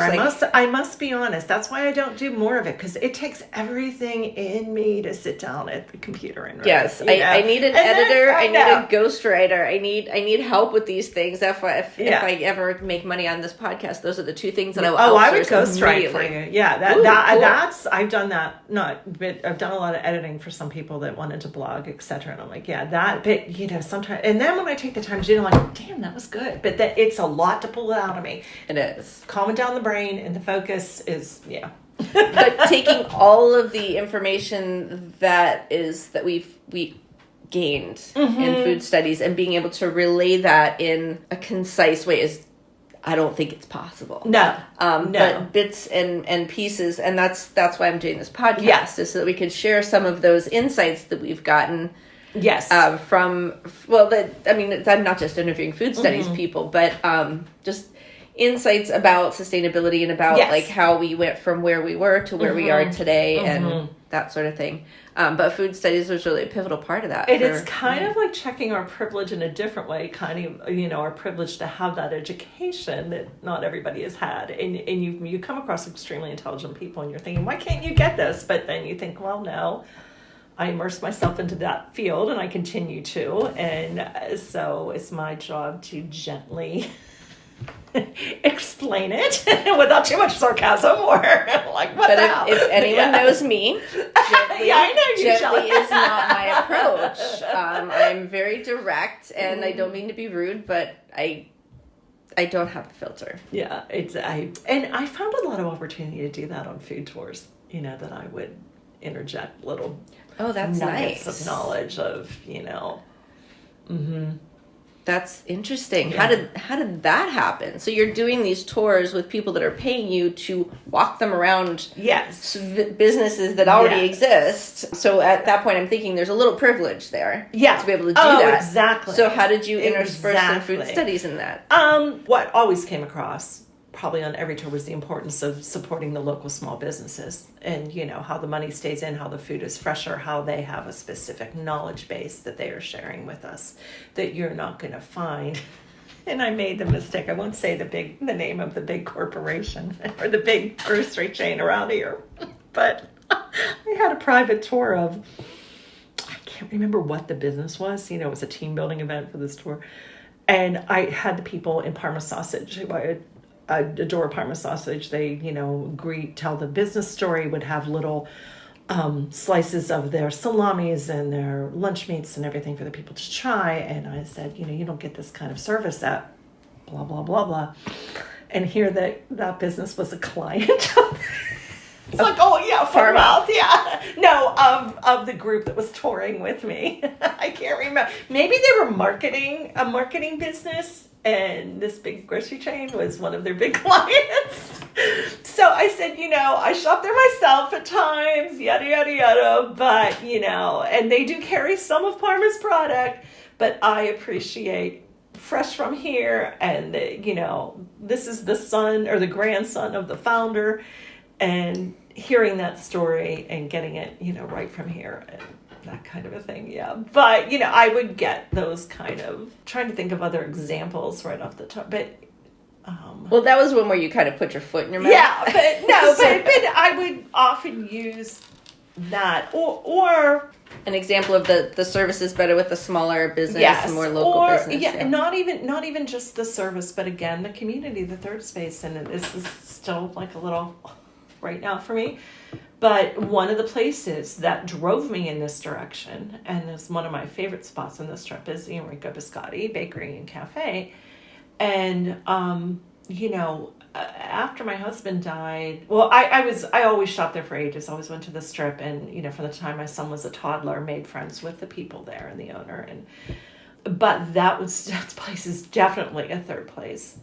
I must be honest. That's why I don't do more of it, because it takes everything in me to sit down at the computer and write. Yes, I need an editor. I need a ghostwriter. I need help with these things. If I ever make money on this podcast, those are the two things that I will outsource. I would ghostwrite for you. Yeah, that's I've done that. But I've done a lot of editing for some people that wanted to blog, etc. And I'm like, but sometimes, and then when I take the time to do it, I'm like, damn, that was good. But it's a lot to pull it out of me. It is. Calming down the brain, and the focus is, But taking all of the information that we gained in food studies and being able to relay that in a concise way I don't think it's possible. No. But bits and pieces, and that's why I'm doing this podcast, is so that we can share some of those insights that we've gotten. Yes. I'm not just interviewing food studies people, but just insights about sustainability and about how we went from where we were to where we are today and that sort of thing. But food studies was really a pivotal part of that. It's kind of like checking our privilege in a different way, kind of, our privilege to have that education that not everybody has had. And you come across extremely intelligent people and you're thinking, why can't you get this? But then you think, well, no. I immersed myself into that field, and I continue to, and so it's my job to gently explain it without too much sarcasm or what but the if anyone knows me, gently, I know you, gently is not my approach. I'm very direct, and I don't mean to be rude, but I don't have a filter. Yeah, and I found a lot of opportunity to do that on food tours. That I would interject little. Oh, that's nuggets nice. Of knowledge of, That's interesting. Yeah. How did that happen? So you're doing these tours with people that are paying you to walk them around businesses that already exist. So at that point, I'm thinking there's a little privilege there. Yeah. To be able to do that. Exactly. So how did you intersperse some food studies in that? What always came across probably on every tour was the importance of supporting the local small businesses and, how the money stays in, how the food is fresher, how they have a specific knowledge base that they are sharing with us that you're not going to find. And I made the mistake. I won't say the name of the big corporation or the big grocery chain around here, but I had a private tour of, I can't remember what the business was. It was a team building event for this tour. And I had the people in Parma sausage. I adore Parma sausage. They, tell the business story, would have little slices of their salamis and their lunch meats and everything for the people to try. And I said, you don't get this kind of service at blah, blah, blah, blah. And here that business was a client. It's like, oh yeah, far mouth, yeah. No, of the group that was touring with me. I can't remember. Maybe they were a marketing business, and this big grocery chain was one of their big clients. So I said, I shop there myself at times, yada, yada, yada. But, and they do carry some of Parma's product, but I appreciate fresh from here. And, this is the son or the grandson of the founder. And hearing that story and getting it, right from here and that kind of a thing. Yeah. But, I would get those kind of, trying to think of other examples right off the top. But, well, that was one where you kind of put your foot in your mouth. Yeah, but no, but I would often use that or an example of the service is better with the smaller business, yes, more local business. Yeah, not even just the service, but again, the community, the third space. And this is still like a little right now for me. But one of the places that drove me in this direction, and is one of my favorite spots on this trip, is the Enrico Biscotti Bakery and Cafe. And, after my husband died, well, I always shopped there for ages, always went to the strip. And, from the time my son was a toddler, made friends with the people there and the owner. But that place is definitely a third place.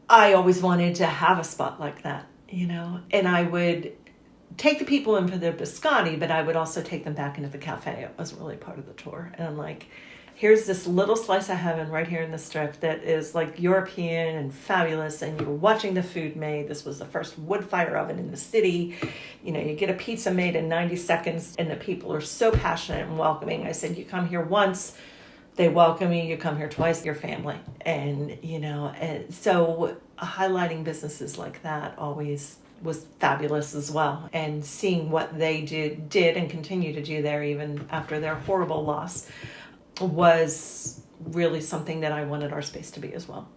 I always wanted to have a spot like that, and I would take the people in for their biscotti, but I would also take them back into the cafe. It was really part of the tour. And I'm like, here's this little slice of heaven right here in the strip that is like European and fabulous. And you're watching the food made. This was the first wood fire oven in the city. You get a pizza made in 90 seconds and the people are so passionate and welcoming. I said, you come here once, they welcome you. You come here twice, your family. And, and so highlighting businesses like that always was fabulous as well. And seeing what they did and continue to do there even after their horrible loss was really something that I wanted our space to be as well.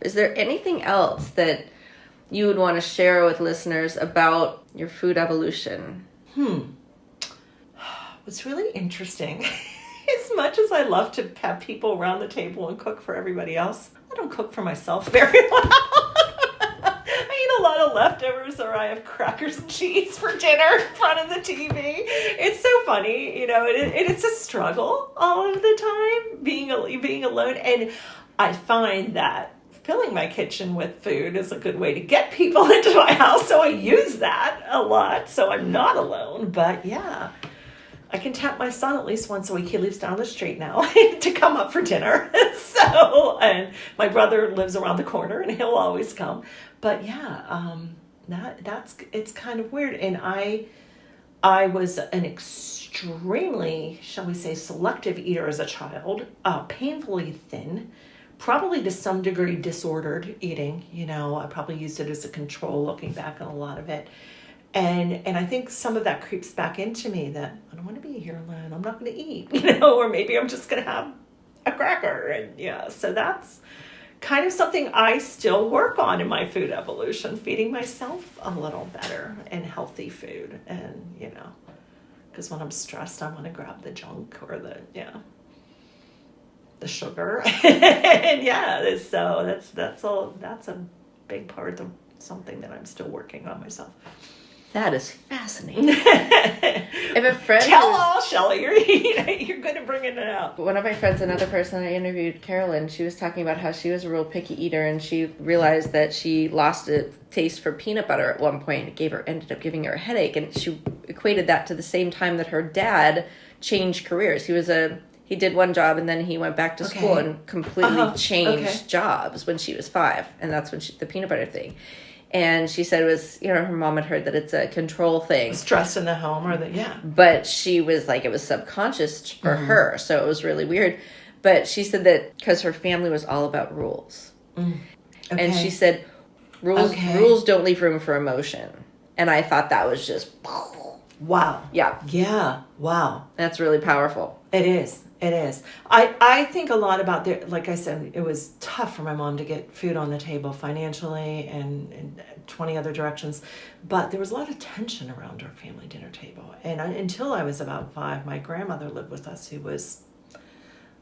Is there anything else that you would want to share with listeners about your food evolution? What's really interesting, as much as I love to have people around the table and cook for everybody else, I don't cook for myself very well. I eat a lot of leftovers, or I have crackers and cheese for dinner in front of the TV. It's so funny, it's a struggle all of the time, being alone. And I find that filling my kitchen with food is a good way to get people into my house, so I use that a lot, so I'm not alone. But yeah, I can tempt my son at least once a week. He lives down the street now to come up for dinner. So, and my brother lives around the corner and he'll always come. But yeah, it's kind of weird. And I was an extremely, shall we say, selective eater as a child, painfully thin, probably to some degree disordered eating. I probably used it as a control looking back on a lot of it. And I think some of that creeps back into me that I don't want to be here alone. I'm not going to eat, or maybe I'm just going to have a cracker. And yeah, so that's kind of something I still work on in my food evolution, feeding myself a little better and healthy food. And, because when I'm stressed, I want to grab the junk or the sugar. And yeah, so that's a big part of something that I'm still working on myself. That is fascinating. If a friend tell all, Shelley, you're good at bringing it out. One of my friends, another person I interviewed, Carolyn, she was talking about how she was a real picky eater, and she realized that she lost a taste for peanut butter at one point. It ended up giving her a headache, and she equated that to the same time that her dad changed careers. He was a He did one job, and then he went back to school and completely changed jobs when she was 5. And that's when the peanut butter thing. And she said it was, her mom had heard that it's a control thing. Stress in the home But she was like, it was subconscious for her. So it was really weird. But she said that because her family was all about rules. And she said, rules don't leave room for emotion. And I thought that was just... Wow. Yeah. Yeah. Wow. That's really powerful. It is. It is. I think a lot about like I said, it was tough for my mom to get food on the table financially and 20 other directions. But there was a lot of tension around our family dinner table. And until I was about 5, my grandmother lived with us, who was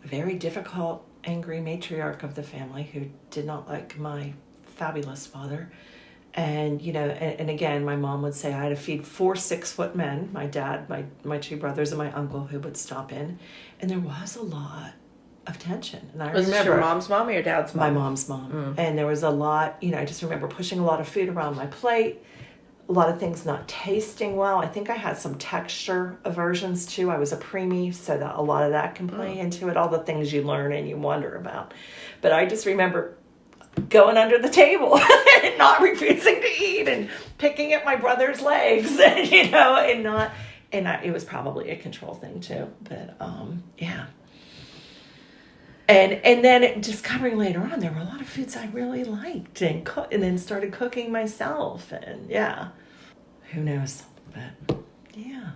a very difficult, angry matriarch of the family who did not like my fabulous father. And, and again, my mom would say I had to feed 4 6-foot men, my dad, my 2 brothers, and my uncle, who would stop in. And there was a lot of tension. And I was this your mom's mom or your dad's mom? My mom's mom. And there was a lot, I just remember pushing a lot of food around my plate, a lot of things not tasting well. I think I had some texture aversions too. I was a preemie, so that a lot of that can play into it, all the things you learn and you wonder about. But I just remember going under the table and not refusing to eat and picking at my brother's legs and it was probably a control thing too, but yeah. And then discovering later on there were a lot of foods I really liked and then started cooking myself, and who knows, but yeah.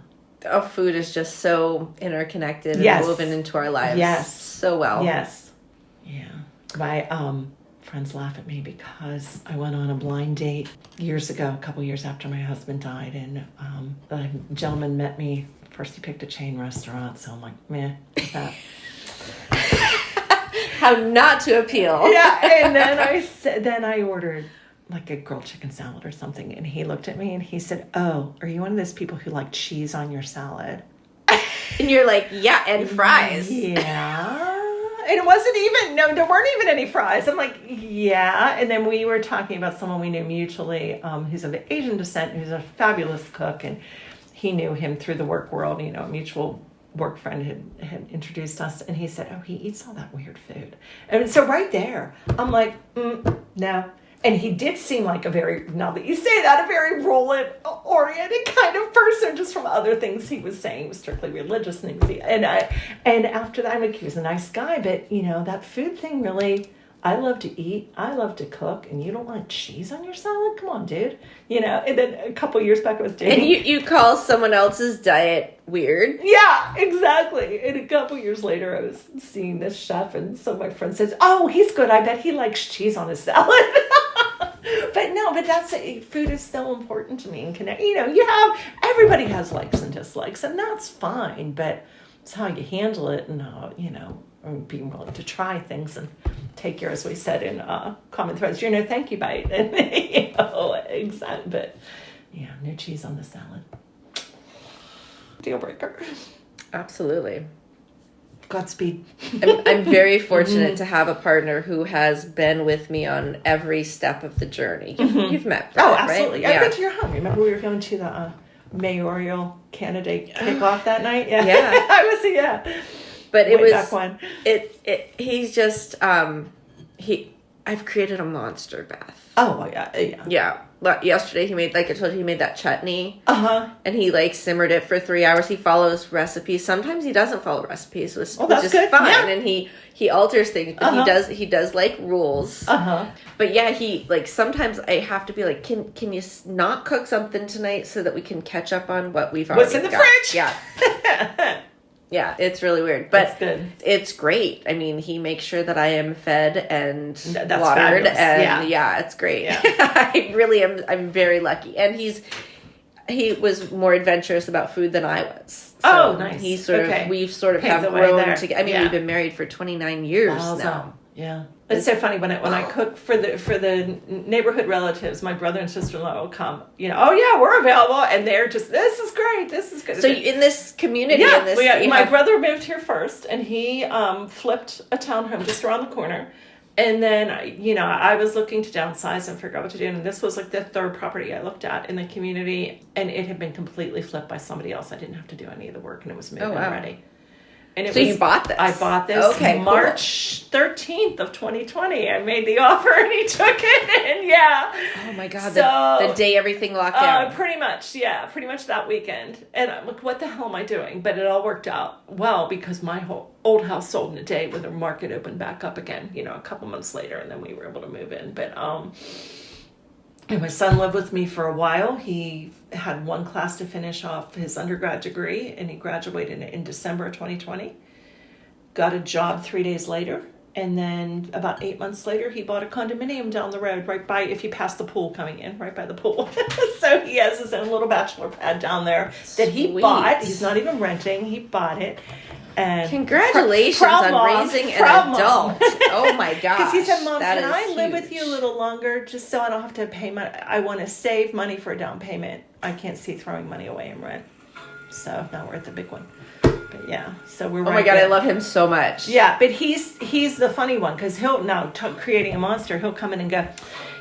Oh, food is just so interconnected and woven into our lives so well. Yes. Yeah. My friends laugh at me because I went on a blind date years ago, a couple years after my husband died, and a gentleman met me. First he picked a chain restaurant, so I'm like, meh, with that. How not to appeal. Yeah, and then I ordered like a grilled chicken salad or something, and he looked at me and he said, "Oh, are you one of those people who like cheese on your salad?" And you're like, yeah, and fries. Yeah. And it wasn't even, there weren't even any fries. I'm like, yeah. And then we were talking about someone we knew mutually who's of Asian descent, who's a fabulous cook. And he knew him through the work world. A mutual work friend had introduced us. And he said, oh, he eats all that weird food. And so right there, I'm like, no. And he did seem like now that you say that, a very rule-oriented kind of person, just from other things he was saying. He was strictly religious things. And after that, I'm like, he was a nice guy, but, that food thing really, I love to eat, I love to cook, and you don't want cheese on your salad? Come on, dude. And then a couple of years back I was dating. And you call someone else's diet weird? Yeah, exactly. And a couple of years later, I was seeing this chef, and so my friend says, oh, he's good. I bet he likes cheese on his salad. But that's food is so important to me and connect. Everybody has likes and dislikes, and that's fine. But it's how you handle it, and how being willing to try things and take your, as we said in common threads, thank you bite, and exactly. But no cheese on the salad. Deal breaker. Absolutely. Godspeed. I'm very fortunate to have a partner who has been with me on every step of the journey. You've met Brett, oh, absolutely. Right? I've been to your home. Remember we were going to the mayoral candidate kickoff that night? Yeah. I was, But it way was, back when. He's just, I've created a monster, Beth. Oh, yeah. Yeah. Yesterday he made, like I told you, he made that chutney. And he simmered it for 3 hours. He follows recipes. Sometimes he doesn't follow recipes, which is good. fine. Yeah. And he alters things, but he does like rules. But yeah, he sometimes I have to be like, can you not cook something tonight so that we can catch up on what we've already got? What's in the fridge? Yeah. Yeah, it's really weird, but good. It's great. I mean, he makes sure that I am fed and watered, fabulous. and it's great. Yeah. I really am. I'm very lucky, and he was more adventurous about food than I was. So nice. He we've sort of Paved have the way grown there. together. I mean, we've been married for 29 years now. Yeah. It's so funny when I cook for the neighborhood relatives, my brother and sister-in-law will come, oh yeah, we're available, and they're just, this is great, this is good. So in this community, my brother moved here first, and he flipped a townhome just around the corner, and then I was looking to downsize and figure out what to do, and this was like the third property I looked at in the community, and it had been completely flipped by somebody else. I didn't have to do any of the work, and it was moving already. And So you bought this? I bought this March 13th of 2020. I made the offer and he took it, and yeah. Oh my God, So, the day everything locked down. Pretty much that weekend. And I'm like, what the hell am I doing? But it all worked out well because my whole old house sold in a day with the market opened back up again, a couple months later, and then we were able to move in. But and my son lived with me for a while. He had one class to finish off his undergrad degree, and he graduated in December 2020. Got a job 3 days later, and then about 8 months later, he bought a condominium down the road, right by, if you pass the pool coming in, right by the pool. So he has his own little bachelor pad down there that he bought. He's not even renting. He bought it. And congratulations on raising an adult. Oh my gosh. Because he said, Mom, can I live with you a little longer just so I don't have to pay money? I want to save money for a down payment. I can't see throwing money away in rent. So now we're at the big one. But yeah, so we're Oh my God, I love him so much. Yeah, but he's the funny one because he'll now creating a monster. He'll come in and go,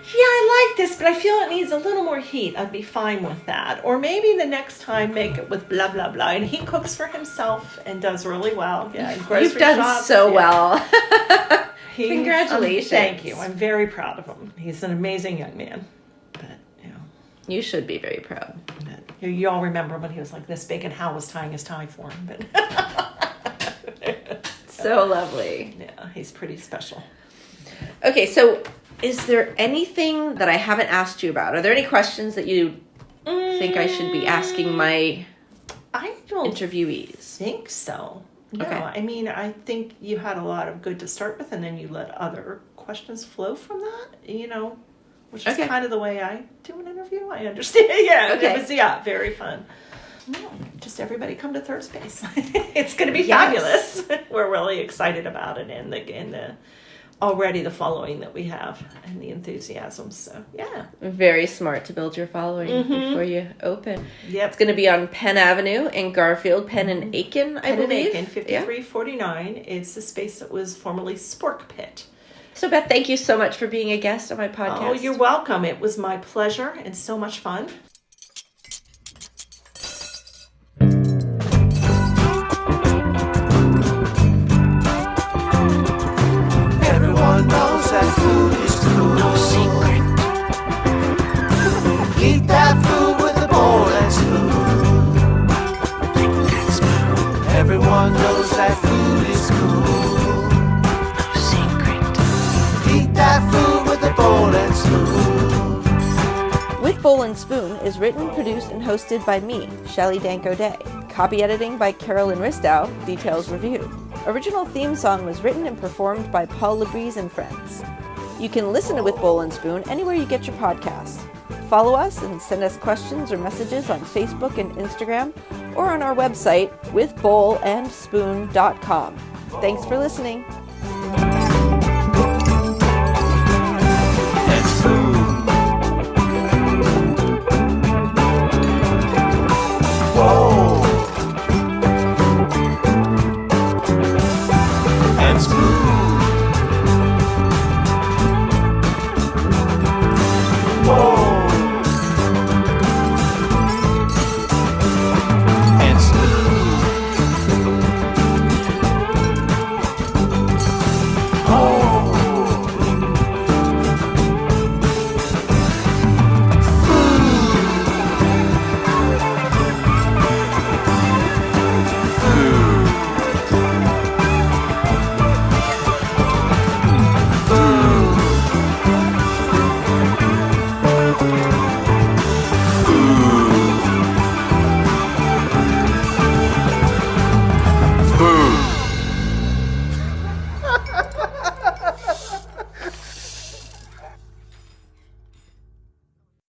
yeah, I like this, but I feel it needs a little more heat. I'd be fine with that. Or maybe the next time make it with blah, blah, blah. And he cooks for himself and does really well. Yeah, You've done so well. Congratulations. Thank you. I'm very proud of him. He's an amazing young man. But, you should be very proud. You all remember when he was like this big and Hal was tying his tie for him. But so lovely. Yeah, he's pretty special. Okay, so is there anything that I haven't asked you about? Are there any questions that you think I should be asking my interviewees? Think so. No, Okay. I mean, I think you had a lot of good to start with, and then you let other questions flow from that, which is kind of the way I do an interview. I understand. Yeah, Okay. It was, very fun. No, just everybody come to Third Space. It's going to be fabulous. We're really excited about it, and the already the following that we have and the enthusiasm. So, yeah. Very smart to build your following before you open. Yep. It's going to be on Penn Avenue in Garfield, Penn and Aiken, I believe. Penn and Aiken, 5349. It's the space that was formerly Spork Pit. So, Beth, thank you so much for being a guest on my podcast. Oh, you're welcome. It was my pleasure and so much fun. Everyone knows that food is cool. No secret. Eat that food with a bowl and spoon. Everyone knows that food is cool. No secret. Eat that food with a bowl and spoon. With Bowl and Spoon is written, produced, and hosted by me, Shelley Danko Day. Copy editing by Carolyn Ristow, details reviewed. Original theme song was written and performed by Paul Labrise and Friends. You can listen to With Bowl and Spoon anywhere you get your podcasts. Follow us and send us questions or messages on Facebook and Instagram or on our website, withbowlandspoon.com. Thanks for listening.